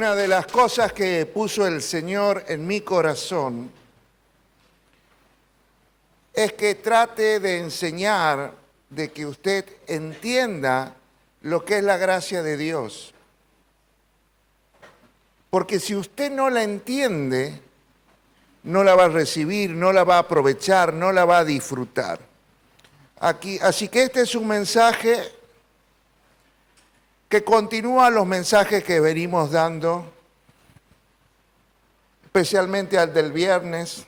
Una de las cosas que puso el Señor en mi corazón es que trate de enseñar, de que usted entienda lo que es la gracia de Dios. Porque si usted no la entiende, no la va a recibir, no la va a aprovechar, no la va a disfrutar. Así que este es un mensaje que continúa los mensajes que venimos dando, especialmente al del viernes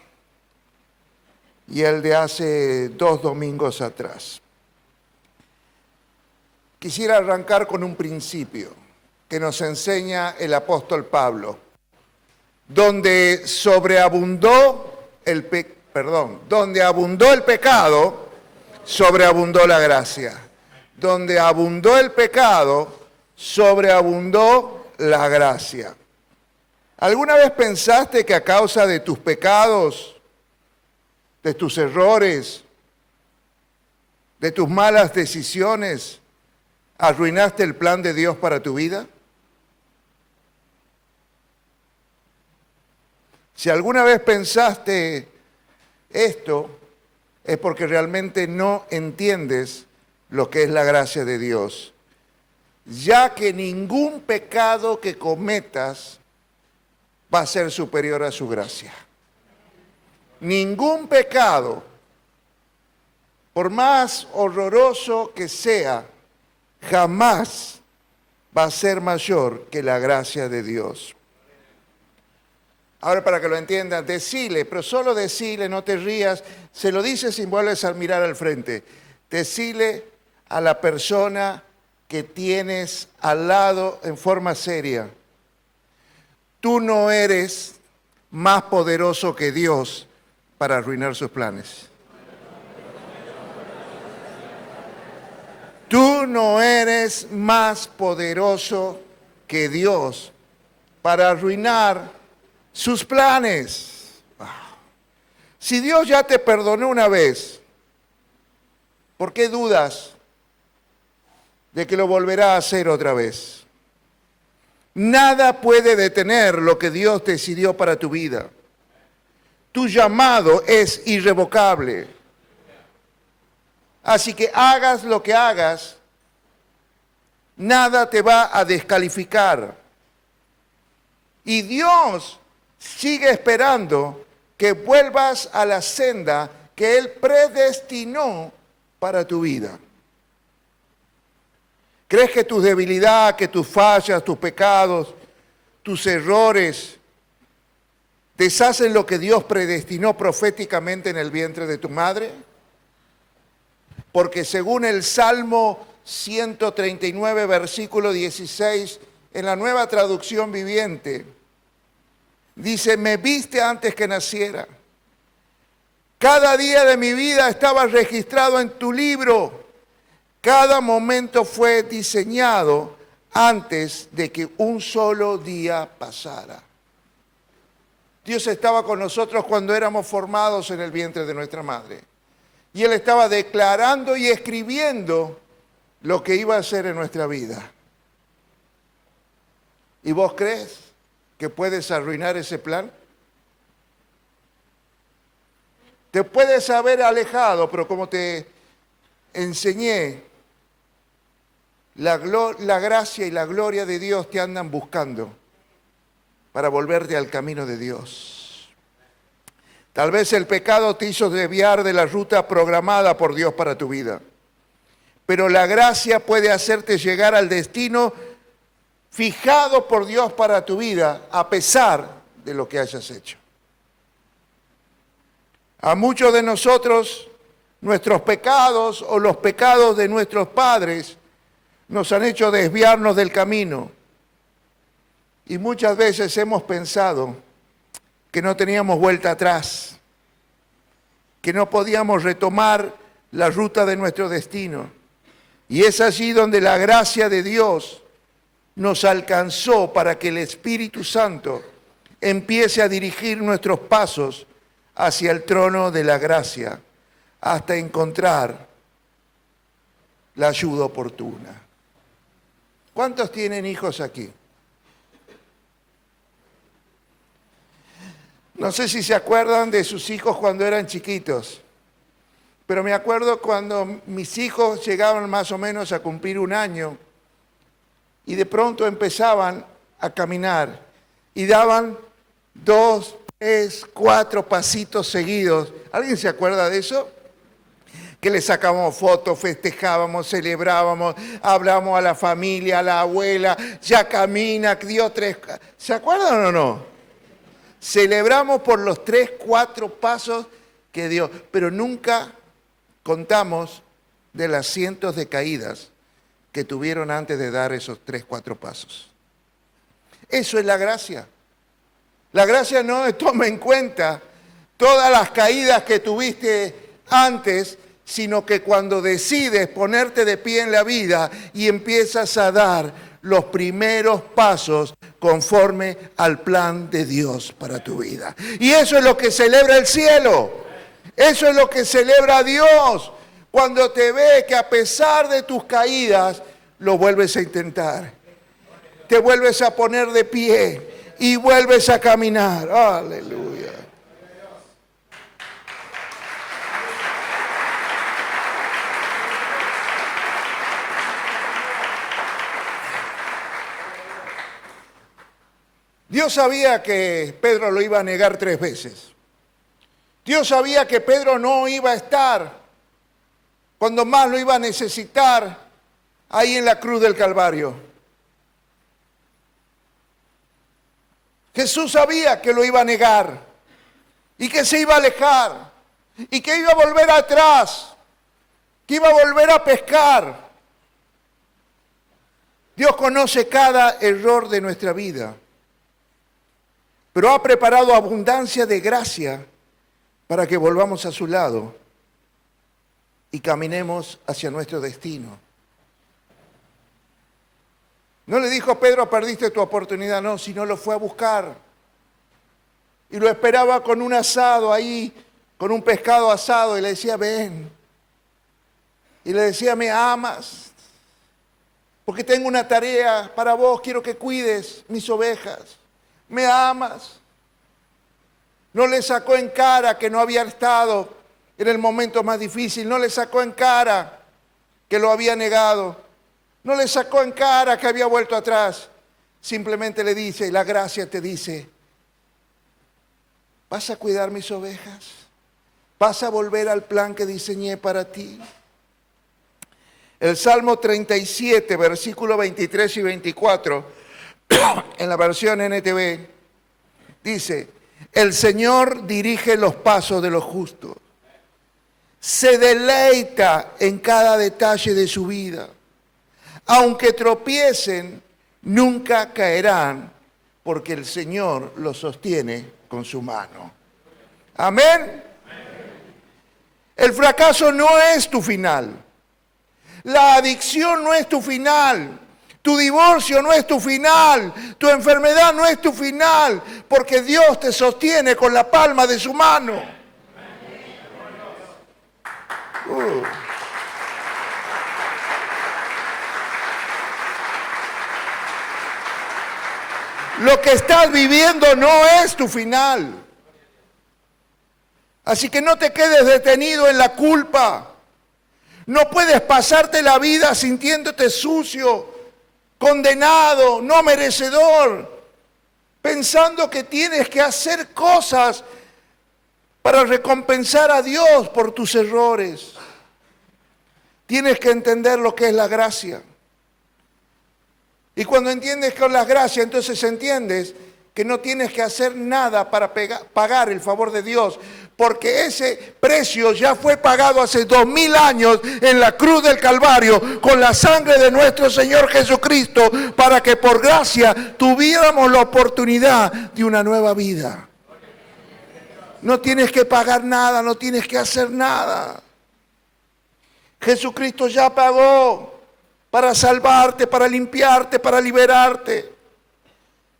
y el de hace 2 domingos atrás. Quisiera arrancar con un principio que nos enseña el apóstol Pablo, donde abundó el pecado, sobreabundó la gracia. Donde abundó el pecado, sobreabundó la gracia. ¿Alguna vez pensaste que a causa de tus pecados, de tus errores, de tus malas decisiones, arruinaste el plan de Dios para tu vida? Si alguna vez pensaste esto, es porque realmente no entiendes lo que es la gracia de Dios, ya que ningún pecado que cometas va a ser superior a su gracia. Ningún pecado, por más horroroso que sea, jamás va a ser mayor que la gracia de Dios. Ahora, para que lo entiendan, decile, pero solo decile, no te rías, se lo dices sin vuelves a mirar al frente. Decile a la persona que tienes al lado en forma seria: tú no eres más poderoso que Dios para arruinar sus planes. Tú no eres más poderoso que Dios para arruinar sus planes. Si Dios ya te perdonó una vez, ¿por qué dudas de que lo volverá a hacer otra vez? Nada puede detener lo que Dios decidió para tu vida. Tu llamado es irrevocable. Así que hagas lo que hagas, nada te va a descalificar. Y Dios sigue esperando que vuelvas a la senda que Él predestinó para tu vida. ¿Crees que tu debilidad, que tus fallas, tus pecados, tus errores deshacen lo que Dios predestinó proféticamente en el vientre de tu madre? Porque según el Salmo 139, versículo 16, en la Nueva Traducción Viviente, dice: me viste antes que naciera. Cada día de mi vida estaba registrado en tu libro. Cada momento fue diseñado antes de que un solo día pasara. Dios estaba con nosotros cuando éramos formados en el vientre de nuestra madre. Y Él estaba declarando y escribiendo lo que iba a hacer en nuestra vida. ¿Y vos crees que puedes arruinar ese plan? Te puedes haber alejado, pero como te enseñé, la gracia y la gloria de Dios te andan buscando para volverte al camino de Dios. Tal vez el pecado te hizo desviar de la ruta programada por Dios para tu vida, pero la gracia puede hacerte llegar al destino fijado por Dios para tu vida, a pesar de lo que hayas hecho. A muchos de nosotros, nuestros pecados o los pecados de nuestros padres nos han hecho desviarnos del camino. Y muchas veces hemos pensado que no teníamos vuelta atrás, que no podíamos retomar la ruta de nuestro destino. Y es allí donde la gracia de Dios nos alcanzó para que el Espíritu Santo empiece a dirigir nuestros pasos hacia el trono de la gracia, hasta encontrar la ayuda oportuna. ¿Cuántos tienen hijos aquí? No sé si se acuerdan de sus hijos cuando eran chiquitos, pero me acuerdo cuando mis hijos llegaban más o menos a cumplir 1 año y de pronto empezaban a caminar y daban 2, 3, 4 pasitos seguidos. ¿Alguien se acuerda de eso? Que le sacábamos fotos, festejábamos, celebrábamos, hablamos a la familia, a la abuela, ya camina, dio 3... ¿Se acuerdan o no? Celebramos por los 3, 4 pasos que dio, pero nunca contamos de las cientos de caídas que tuvieron antes de dar esos 3, 4 pasos. Eso es la gracia. La gracia no toma en cuenta todas las caídas que tuviste antes, sino que cuando decides ponerte de pie en la vida y empiezas a dar los primeros pasos conforme al plan de Dios para tu vida. Y eso es lo que celebra el cielo. Eso es lo que celebra Dios. Cuando te ve que a pesar de tus caídas, lo vuelves a intentar. Te vuelves a poner de pie y vuelves a caminar. Aleluya. Dios sabía que Pedro lo iba a negar 3 veces. Dios sabía que Pedro no iba a estar cuando más lo iba a necesitar ahí en la cruz del Calvario. Jesús sabía que lo iba a negar y que se iba a alejar y que iba a volver atrás, que iba a volver a pescar. Dios conoce cada error de nuestra vida, pero ha preparado abundancia de gracia para que volvamos a su lado y caminemos hacia nuestro destino. No le dijo a Pedro, perdiste tu oportunidad, no, sino lo fue a buscar. Y lo esperaba con un asado ahí, con un pescado asado, y le decía, ven. Y le decía, me amas, porque tengo una tarea para vos, quiero que cuides mis ovejas. ¿Me amas? No le sacó en cara que no había estado en el momento más difícil. No le sacó en cara que lo había negado. No le sacó en cara que había vuelto atrás. Simplemente le dice, la gracia te dice, ¿vas a cuidar mis ovejas? ¿Vas a volver al plan que diseñé para ti? El Salmo 37, versículos 23 y 24, en la versión NTV, dice, el Señor dirige los pasos de los justos, se deleita en cada detalle de su vida. Aunque tropiecen, nunca caerán, porque el Señor los sostiene con su mano. Amén. El fracaso no es tu final. La adicción no es tu final. Tu divorcio no es tu final, tu enfermedad no es tu final, porque Dios te sostiene con la palma de su mano. Lo que estás viviendo no es tu final. Así que no te quedes detenido en la culpa. No puedes pasarte la vida sintiéndote sucio, condenado, no merecedor, pensando que tienes que hacer cosas para recompensar a Dios por tus errores. Tienes que entender lo que es la gracia. Y cuando entiendes que es la gracia, entonces entiendes que no tienes que hacer nada para pagar el favor de Dios, porque ese precio ya fue pagado hace 2000 años en la cruz del Calvario con la sangre de nuestro Señor Jesucristo, para que por gracia tuviéramos la oportunidad de una nueva vida. No tienes que pagar nada, no tienes que hacer nada. Jesucristo ya pagó para salvarte, para limpiarte, para liberarte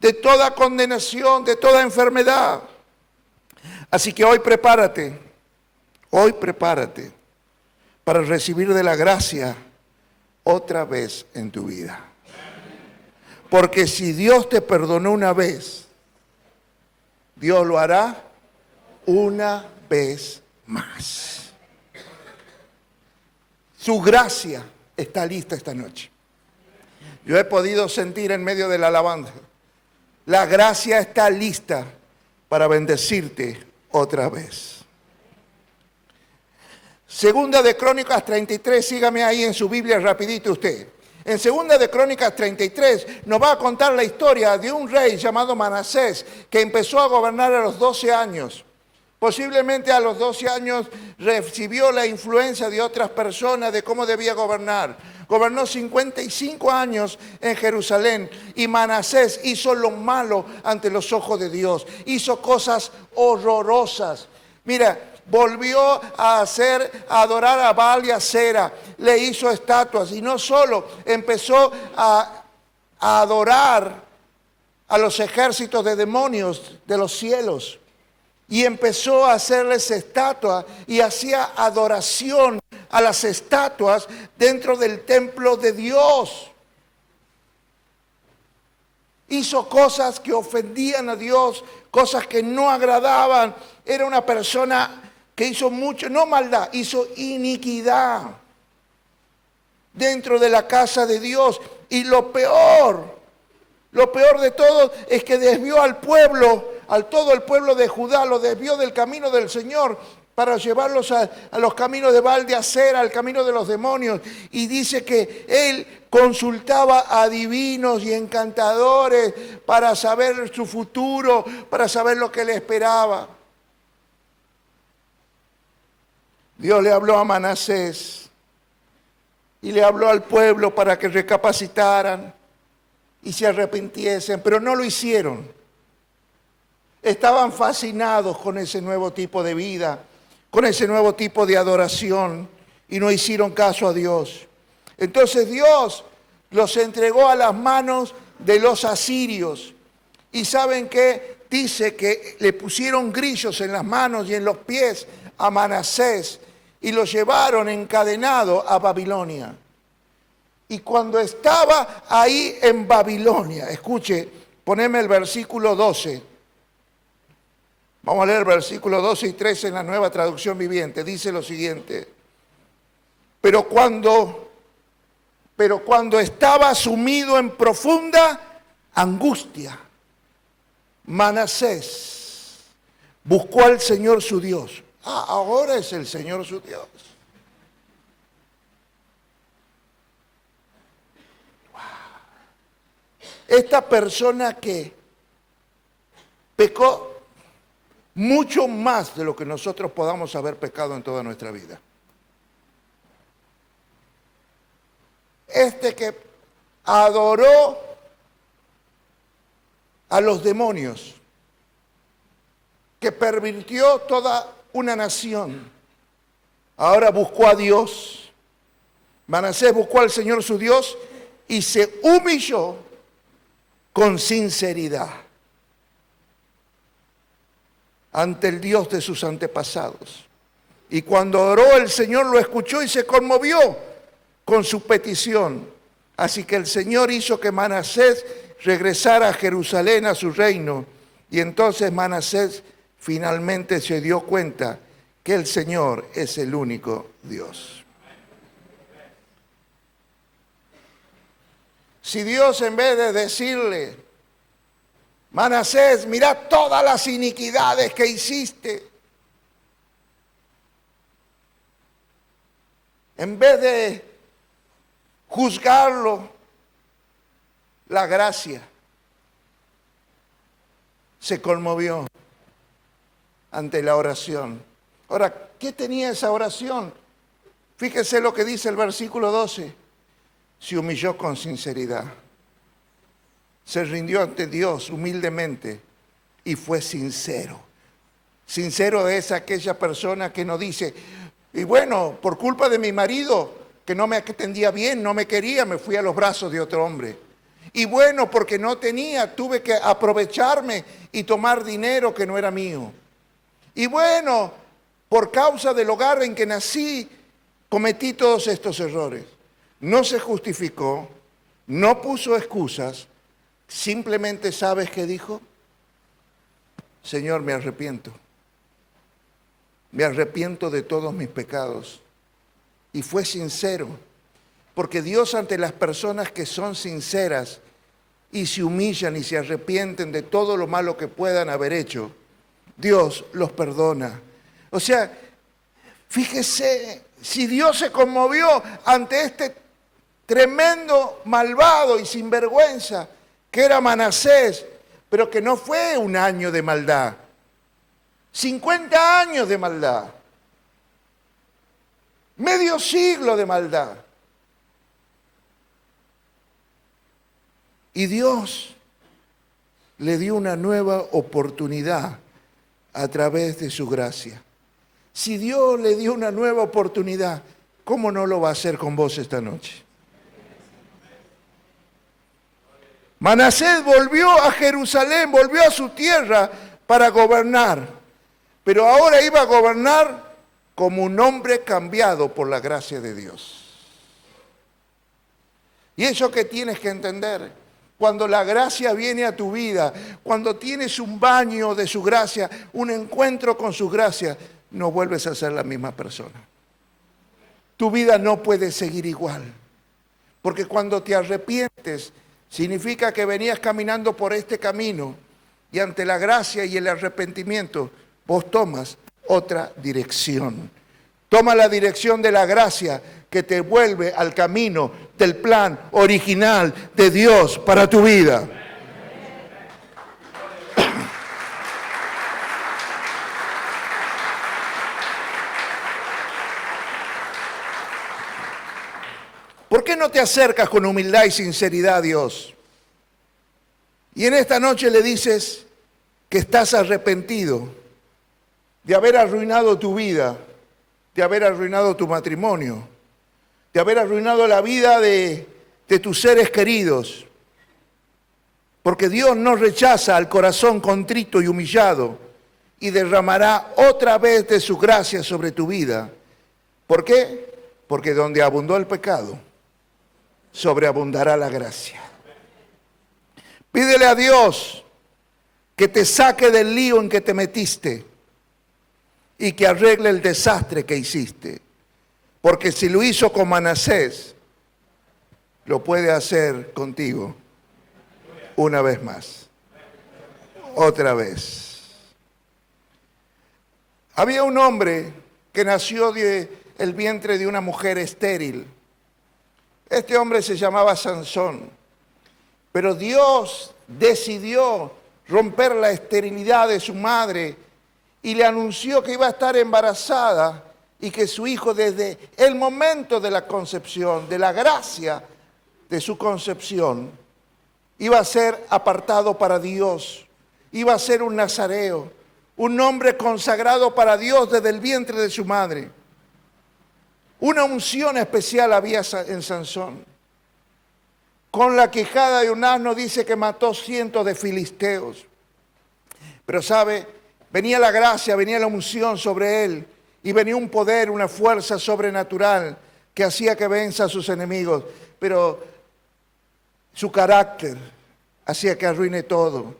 de toda condenación, de toda enfermedad. Así que hoy prepárate para recibir de la gracia otra vez en tu vida. Porque si Dios te perdonó una vez, Dios lo hará una vez más. Su gracia está lista esta noche. Yo he podido sentir en medio de la alabanza, la gracia está lista para bendecirte otra vez. Segunda de Crónicas 33, sígame ahí en su Biblia rapidito usted. En Segunda de Crónicas 33 nos va a contar la historia de un rey llamado Manasés que empezó a gobernar a los 12 años. Posiblemente a los 12 años recibió la influencia de otras personas de cómo debía gobernar. Gobernó 55 años en Jerusalén y Manasés hizo lo malo ante los ojos de Dios. Hizo cosas horrorosas. Mira, volvió a adorar a Baal y a Acera. Le hizo estatuas y no solo empezó a adorar a los ejércitos de demonios de los cielos. Y empezó a hacerles estatuas y hacía adoración a las estatuas dentro del templo de Dios. Hizo cosas que ofendían a Dios, cosas que no agradaban. Era una persona que hizo mucho, no maldad, hizo iniquidad dentro de la casa de Dios. Y lo peor de todo es que desvió al pueblo, todo el pueblo de Judá, lo desvió del camino del Señor para llevarlos a los caminos de Baal de Acera, al camino de los demonios. Y dice que él consultaba a adivinos y encantadores para saber su futuro, para saber lo que le esperaba. Dios le habló a Manasés y le habló al pueblo para que recapacitaran y se arrepintiesen, pero no lo hicieron. Estaban fascinados con ese nuevo tipo de vida, con ese nuevo tipo de adoración y no hicieron caso a Dios. Entonces Dios los entregó a las manos de los asirios. ¿Y saben qué? Dice que le pusieron grillos en las manos y en los pies a Manasés y lo llevaron encadenado a Babilonia. Y cuando estaba ahí en Babilonia, escuche, poneme el versículo 12. Vamos a leer el versículo 12 y 13 en la Nueva Traducción Viviente. Dice lo siguiente. Pero cuando estaba sumido en profunda angustia, Manasés buscó al Señor su Dios. Ahora es el Señor su Dios. Esta persona que pecó mucho más de lo que nosotros podamos haber pecado en toda nuestra vida. Este que adoró a los demonios, que pervirtió toda una nación, ahora buscó a Dios. Manasés buscó al Señor su Dios y se humilló con sinceridad ante el Dios de sus antepasados. Y cuando oró, el Señor lo escuchó y se conmovió con su petición. Así que el Señor hizo que Manasés regresara a Jerusalén, a su reino. Y entonces Manasés finalmente se dio cuenta que el Señor es el único Dios. Si Dios, en vez de decirle, Manasés, mira todas las iniquidades que hiciste, en vez de juzgarlo, la gracia se conmovió ante la oración. Ahora, ¿qué tenía esa oración? Fíjese lo que dice el versículo 12. Se humilló con sinceridad. Se rindió ante Dios humildemente y fue sincero. Sincero es aquella persona que no dice, y bueno, por culpa de mi marido, que no me atendía bien, no me quería, me fui a los brazos de otro hombre. Y bueno, porque no tenía, tuve que aprovecharme y tomar dinero que no era mío. Y bueno, por causa del hogar en que nací, cometí todos estos errores. No se justificó, no puso excusas, simplemente, ¿sabes qué dijo? Señor, me arrepiento. me arrepiento de todos mis pecados. Y fue sincero, porque Dios ante las personas que son sinceras y se humillan y se arrepienten de todo lo malo que puedan haber hecho, Dios los perdona. O sea, fíjese, si Dios se conmovió ante este tremendo malvado y sinvergüenza que era Manasés, pero que no fue un año de maldad, 50 años de maldad, medio siglo de maldad. Y Dios le dio una nueva oportunidad a través de su gracia. Si Dios le dio una nueva oportunidad, ¿cómo no lo va a hacer con vos esta noche? Manasés volvió a Jerusalén, volvió a su tierra para gobernar, pero ahora iba a gobernar como un hombre cambiado por la gracia de Dios. Y eso que tienes que entender, cuando la gracia viene a tu vida, cuando tienes un baño de su gracia, un encuentro con su gracia, no vuelves a ser la misma persona. Tu vida no puede seguir igual, porque cuando te arrepientes, significa que venías caminando por este camino y ante la gracia y el arrepentimiento, vos tomas otra dirección. Toma la dirección de la gracia que te vuelve al camino del plan original de Dios para tu vida. ¿Por qué no te acercas con humildad y sinceridad a Dios? Y en esta noche le dices que estás arrepentido de haber arruinado tu vida, de haber arruinado tu matrimonio, de haber arruinado la vida de tus seres queridos. Porque Dios no rechaza al corazón contrito y humillado y derramará otra vez de su gracia sobre tu vida. ¿Por qué? Porque donde abundó el pecado, sobreabundará la gracia. Pídele a Dios que te saque del lío en que te metiste y que arregle el desastre que hiciste. Porque si lo hizo con Manasés, lo puede hacer contigo una vez más. Otra vez. Había un hombre que nació del vientre de una mujer estéril. Este hombre se llamaba Sansón, pero Dios decidió romper la esterilidad de su madre y le anunció que iba a estar embarazada y que su hijo desde el momento de la concepción, de la gracia de su concepción, iba a ser apartado para Dios, iba a ser un nazareo, un hombre consagrado para Dios desde el vientre de su madre. Una unción especial había en Sansón. Con la quijada de un asno dice que mató cientos de filisteos. Pero sabe, venía la gracia, venía la unción sobre él y venía un poder, una fuerza sobrenatural que hacía que venza a sus enemigos. Pero su carácter hacía que arruine todo.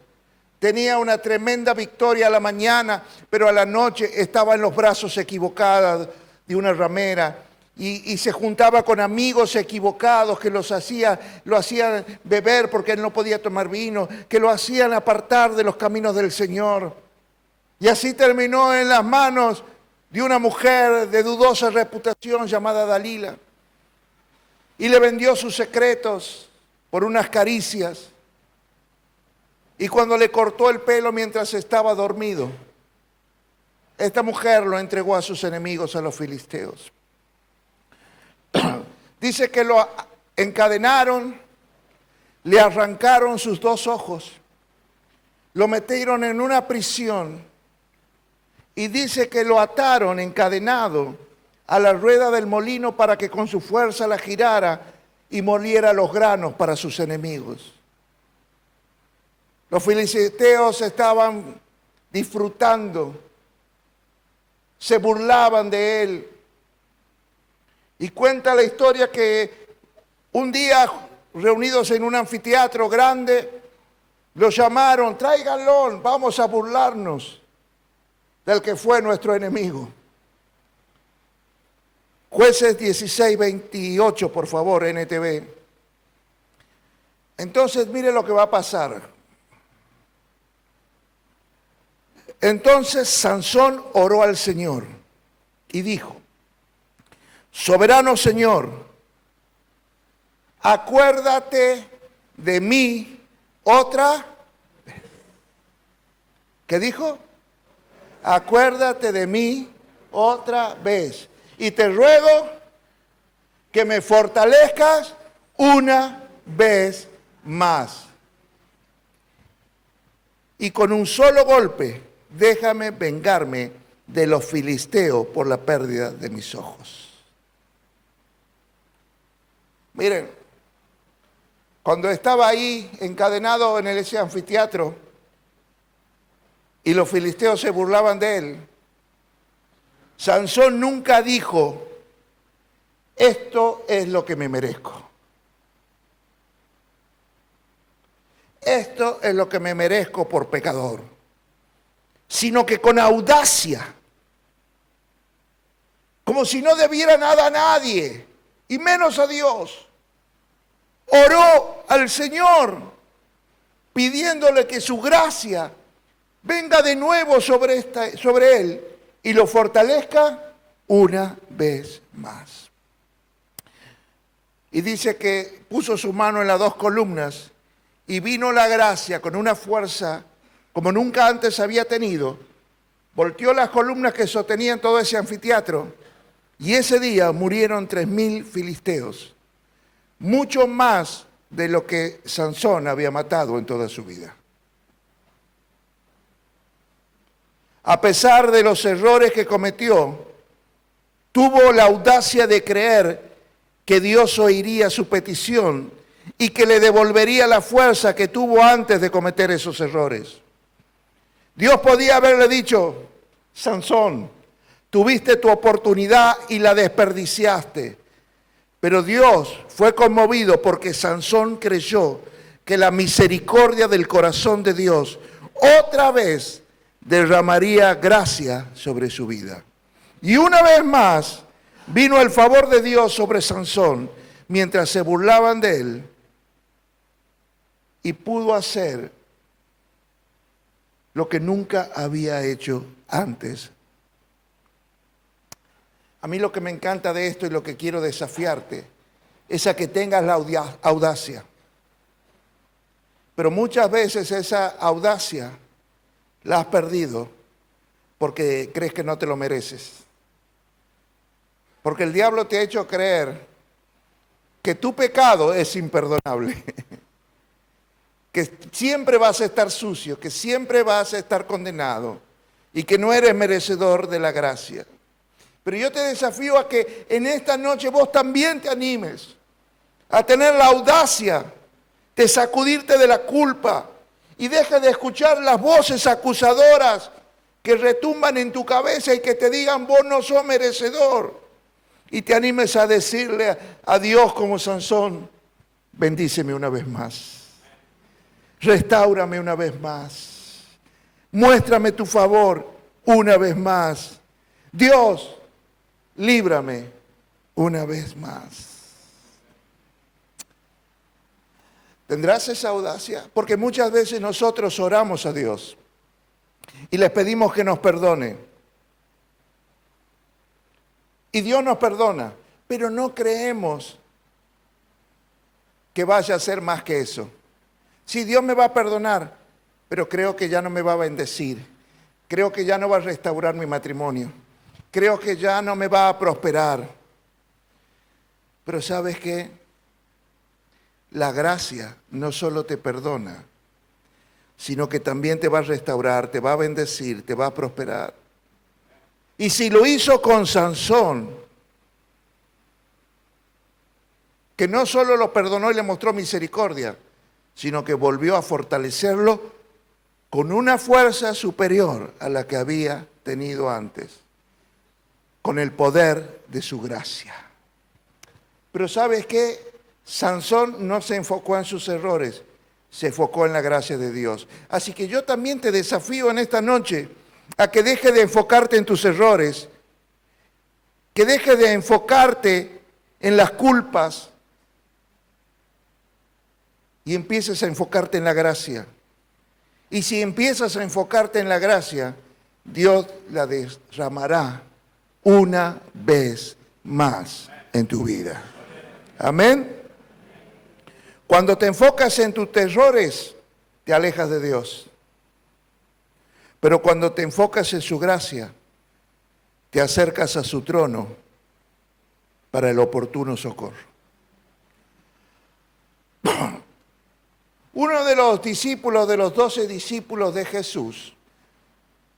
Tenía una tremenda victoria a la mañana, pero a la noche estaba en los brazos equivocados de una ramera. Y se juntaba con amigos equivocados que lo hacían beber porque él no podía tomar vino, que lo hacían apartar de los caminos del Señor. Y así terminó en las manos de una mujer de dudosa reputación llamada Dalila. Y le vendió sus secretos por unas caricias. Y cuando le cortó el pelo mientras estaba dormido, esta mujer lo entregó a sus enemigos, a los filisteos. Dice que lo encadenaron, le arrancaron sus 2 ojos, lo metieron en una prisión y dice que lo ataron encadenado a la rueda del molino para que con su fuerza la girara y moliera los granos para sus enemigos. Los filisteos estaban disfrutando, se burlaban de él. Y cuenta la historia que un día, reunidos en un anfiteatro grande, lo llamaron, tráiganlo, vamos a burlarnos del que fue nuestro enemigo. Jueces 16, 28, por favor, NTV. Entonces, mire lo que va a pasar. Entonces Sansón oró al Señor y dijo: soberano Señor, acuérdate de mí otra vez. ¿Qué dijo? Acuérdate de mí otra vez. Y te ruego que me fortalezcas una vez más. Y con un solo golpe, déjame vengarme de los filisteos por la pérdida de mis ojos. Miren, cuando estaba ahí encadenado en ese anfiteatro y los filisteos se burlaban de él, Sansón nunca dijo: esto es lo que me merezco. Esto es lo que me merezco por pecador. Sino que con audacia, como si no debiera nada a nadie, y menos a Dios, oró al Señor, pidiéndole que su gracia venga de nuevo sobre él y lo fortalezca una vez más. Y dice que puso su mano en las dos columnas y vino la gracia con una fuerza como nunca antes había tenido. Volteó las columnas que sostenían todo ese anfiteatro y ese día murieron 3,000 filisteos, mucho más de lo que Sansón había matado en toda su vida. A pesar de los errores que cometió, tuvo la audacia de creer que Dios oiría su petición y que le devolvería la fuerza que tuvo antes de cometer esos errores. Dios podía haberle dicho: Sansón, tuviste tu oportunidad y la desperdiciaste. Pero Dios fue conmovido porque Sansón creyó que la misericordia del corazón de Dios otra vez derramaría gracia sobre su vida. Y una vez más vino el favor de Dios sobre Sansón mientras se burlaban de él, y pudo hacer lo que nunca había hecho antes. A mí lo que me encanta de esto y lo que quiero desafiarte es a que tengas la audacia. Pero muchas veces esa audacia la has perdido porque crees que no te lo mereces. Porque el diablo te ha hecho creer que tu pecado es imperdonable. Que siempre vas a estar sucio, que siempre vas a estar condenado y que no eres merecedor de la gracia. Pero yo te desafío a que en esta noche vos también te animes a tener la audacia de sacudirte de la culpa y dejes de escuchar las voces acusadoras que retumban en tu cabeza y que te digan: vos no sos merecedor. Y te animes a decirle a Dios como Sansón: bendíceme una vez más. Restáurame una vez más. Muéstrame tu favor una vez más. Dios, líbrame una vez más. ¿Tendrás esa audacia? Porque muchas veces nosotros oramos a Dios y les pedimos que nos perdone. Y Dios nos perdona, pero no creemos que vaya a ser más que eso. Sí, Dios me va a perdonar, pero creo que ya no me va a bendecir. Creo que ya no va a restaurar mi matrimonio. Creo que ya no me va a prosperar. Pero ¿sabes qué? La gracia no solo te perdona, sino que también te va a restaurar, te va a bendecir, te va a prosperar. Y si lo hizo con Sansón, que no solo lo perdonó y le mostró misericordia, sino que volvió a fortalecerlo con una fuerza superior a la que había tenido antes, con el poder de su gracia. Pero ¿sabes qué? Sansón no se enfocó en sus errores, se enfocó en la gracia de Dios. Así que yo también te desafío en esta noche a que dejes de enfocarte en tus errores que dejes de enfocarte en las culpas y empieces a enfocarte en la gracia. Y si empiezas a enfocarte en la gracia, Dios la derramará una vez más en tu vida. Amén. Cuando te enfocas en tus terrores, te alejas de Dios. Pero cuando te enfocas en su gracia, te acercas a su trono para el oportuno socorro. Uno de los discípulos, de los 12 discípulos de Jesús,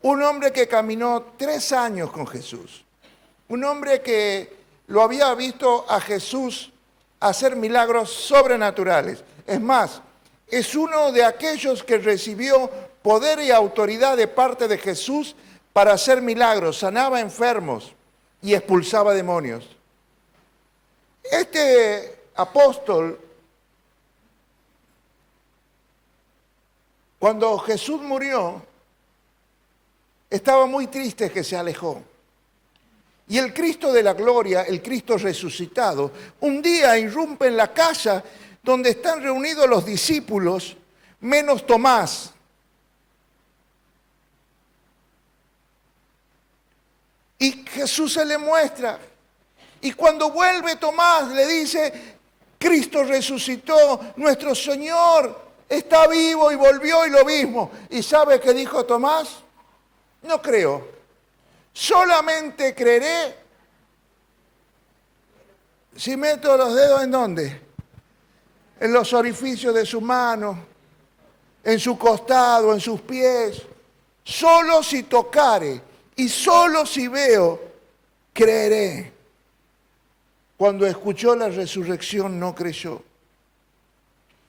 un hombre que caminó 3 años con Jesús, un hombre que lo había visto a Jesús hacer milagros sobrenaturales. Es más, es uno de aquellos que recibió poder y autoridad de parte de Jesús para hacer milagros, sanaba enfermos y expulsaba demonios. Este apóstol, cuando Jesús murió, estaba muy triste que se alejó. Y el Cristo de la gloria, el Cristo resucitado, un día irrumpe en la casa donde están reunidos los discípulos, menos Tomás. Y Jesús se le muestra. Y cuando vuelve Tomás le dice, Cristo resucitó, nuestro Señor está vivo y volvió y lo mismo. ¿Y sabe qué dijo Tomás? No creo. Solamente creeré si meto los dedos ¿en dónde? En los orificios de su mano, en su costado, en sus pies. Solo si tocare y solo si veo, creeré. Cuando escuchó la resurrección no creyó.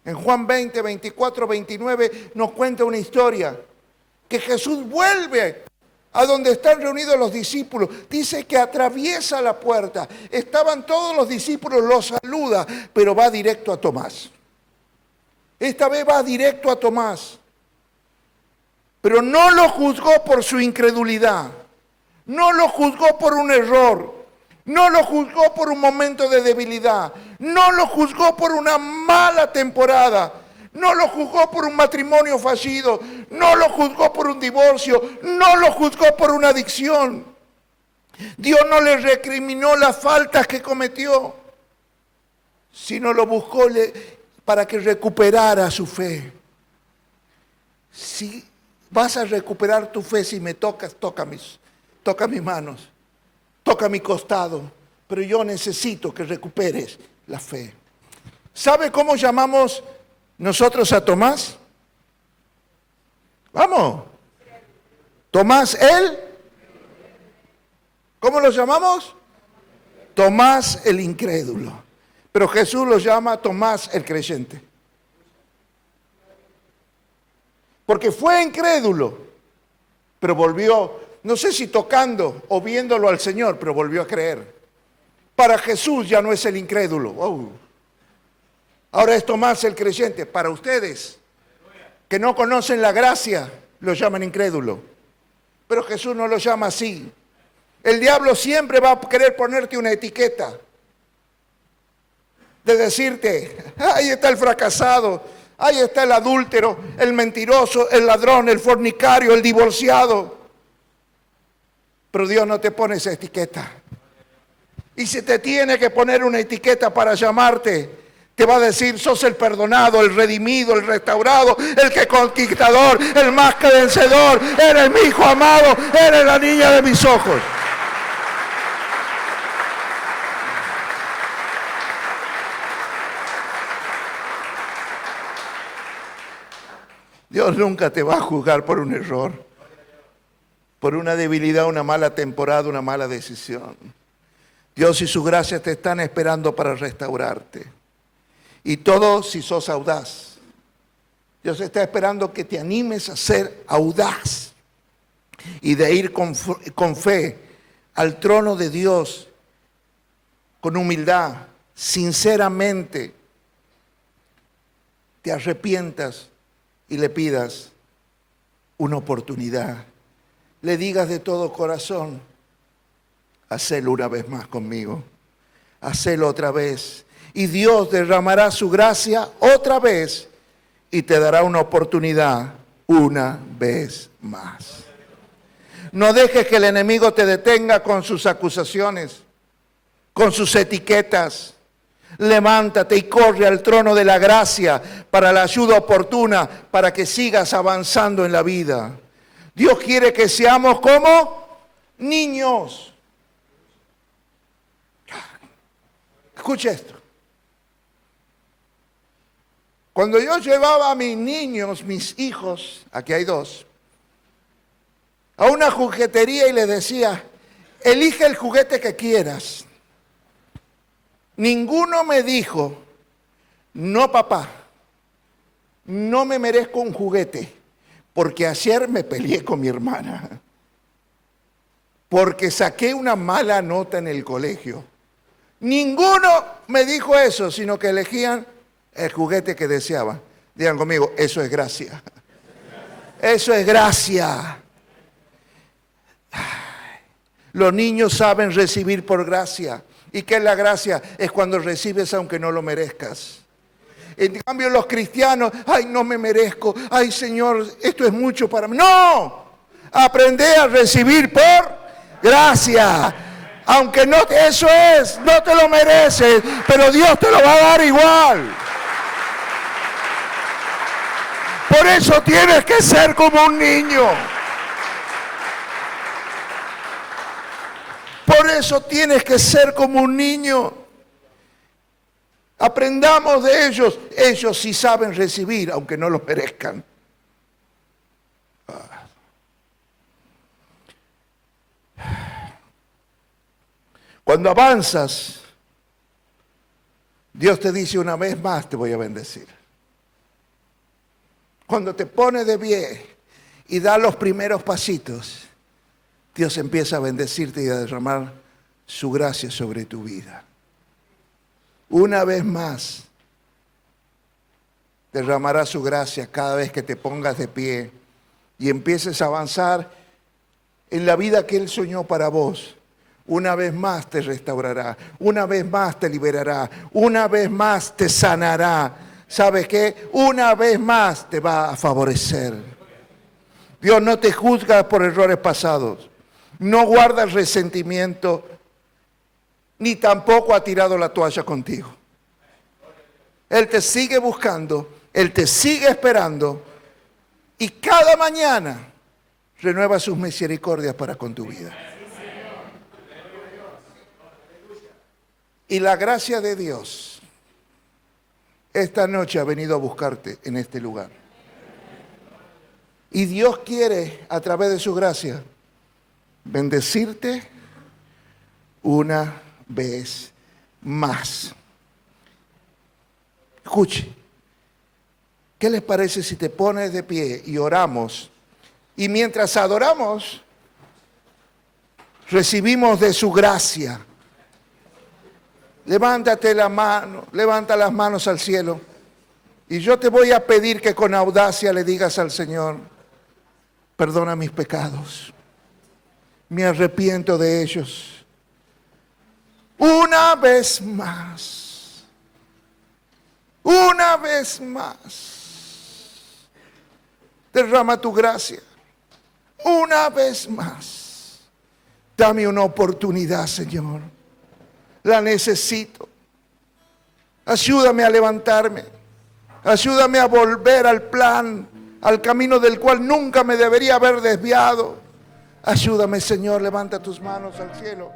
En Juan 20, 24, 29 nos cuenta una historia que Jesús vuelve a donde están reunidos los discípulos. Dice que atraviesa la puerta. Estaban todos los discípulos, los saluda, pero va directo a Tomás. Esta vez va directo a Tomás. Pero no lo juzgó por su incredulidad. No lo juzgó por un error. No lo juzgó por un momento de debilidad. No lo juzgó por una mala temporada. No lo juzgó por un matrimonio fallido. No lo juzgó por un divorcio. No lo juzgó por una adicción. Dios no le recriminó las faltas que cometió, sino lo buscó para que recuperara su fe. Si vas a recuperar tu fe, si me tocas, toca mis manos. Toca mi costado, pero yo necesito que recuperes la fe. ¿Sabe cómo llamamos nosotros a Tomás? Vamos. Tomás él. ¿Cómo lo llamamos? Tomás el incrédulo. Pero Jesús lo llama Tomás el creyente. Porque fue incrédulo, pero volvió. No sé si tocando o viéndolo al Señor, pero volvió a creer. Para Jesús ya no es el incrédulo. Oh. Ahora es Tomás el creyente. Para ustedes que no conocen la gracia, lo llaman incrédulo. Pero Jesús no lo llama así. El diablo siempre va a querer ponerte una etiqueta. De decirte, ahí está el fracasado, ahí está el adúltero, el mentiroso, el ladrón, el fornicario, el divorciado. Pero Dios no te pone esa etiqueta. Y si te tiene que poner una etiqueta para llamarte, te va a decir, sos el perdonado, el redimido, el restaurado, el que conquistador, el más que vencedor. Eres mi hijo amado, eres la niña de mis ojos. Dios nunca te va a juzgar por un error, por una debilidad, una mala temporada, una mala decisión. Dios y su gracia te están esperando para restaurarte. Y todo si sos audaz. Dios está esperando que te animes a ser audaz y de ir con fe al trono de Dios, con humildad, sinceramente, te arrepientas y le pidas una oportunidad. Le digas de todo corazón, hacelo una vez más conmigo. Hacelo otra vez. Y Dios derramará su gracia otra vez y te dará una oportunidad una vez más. No dejes que el enemigo te detenga con sus acusaciones, con sus etiquetas. Levántate y corre al trono de la gracia para la ayuda oportuna, para que sigas avanzando en la vida. Dios quiere que seamos como niños. Escucha esto. Cuando yo llevaba a mis niños, mis hijos, aquí hay dos, a una juguetería y les decía, elige el juguete que quieras. Ninguno me dijo, no papá, no me merezco un juguete, porque ayer me peleé con mi hermana, porque saqué una mala nota en el colegio. Ninguno me dijo eso, sino que elegían el juguete que deseaban. Digan conmigo, eso es gracia. Eso es gracia. Los niños saben recibir por gracia. ¿Y qué es la gracia? Es cuando recibes aunque no lo merezcas. En cambio los cristianos, ay, no me merezco, ay Señor, esto es mucho para mí. ¡No! Aprende a recibir por gracia. Aunque no, eso es, no te lo mereces, pero Dios te lo va a dar igual. Por eso tienes que ser como un niño. Por eso tienes que ser como un niño. Aprendamos de ellos. Ellos sí saben recibir, aunque no lo merezcan. Cuando avanzas, Dios te dice una vez más, te voy a bendecir. Cuando te pones de pie y das los primeros pasitos, Dios empieza a bendecirte y a derramar su gracia sobre tu vida. Una vez más, derramará su gracia cada vez que te pongas de pie y empieces a avanzar en la vida que Él soñó para vos. Una vez más te restaurará, una vez más te liberará, una vez más te sanará. ¿Sabes qué? Una vez más te va a favorecer. Dios no te juzga por errores pasados. No guarda el resentimiento, ni tampoco ha tirado la toalla contigo. Él te sigue buscando, Él te sigue esperando y cada mañana renueva sus misericordias para con tu vida. Y la gracia de Dios esta noche ha venido a buscarte en este lugar. Y Dios quiere, a través de su gracia, bendecirte una vez más. Escuche, ¿qué les parece si te pones de pie y oramos? Y mientras adoramos, recibimos de su gracia. Levántate la mano, levanta las manos al cielo. Y yo te voy a pedir que con audacia le digas al Señor, perdona mis pecados. Me arrepiento de ellos. Una vez más. Una vez más. Derrama tu gracia. Una vez más. Dame una oportunidad, Señor. La necesito. Ayúdame a levantarme. Ayúdame a volver al plan, al camino del cual nunca me debería haber desviado. Ayúdame, Señor, levanta tus manos al cielo.